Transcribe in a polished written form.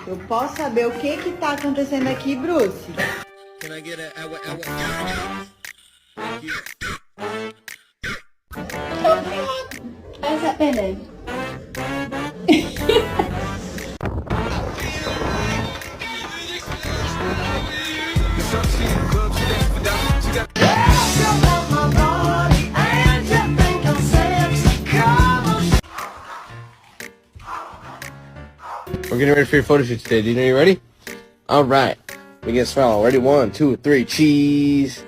Eu posso saber o que tá acontecendo aqui, Bruce? Can I get a How's that Benny? We're getting ready for your photo shoot today. Do you know you're ready? All right. We get smile. Ready? 1, 2, 3. Cheese.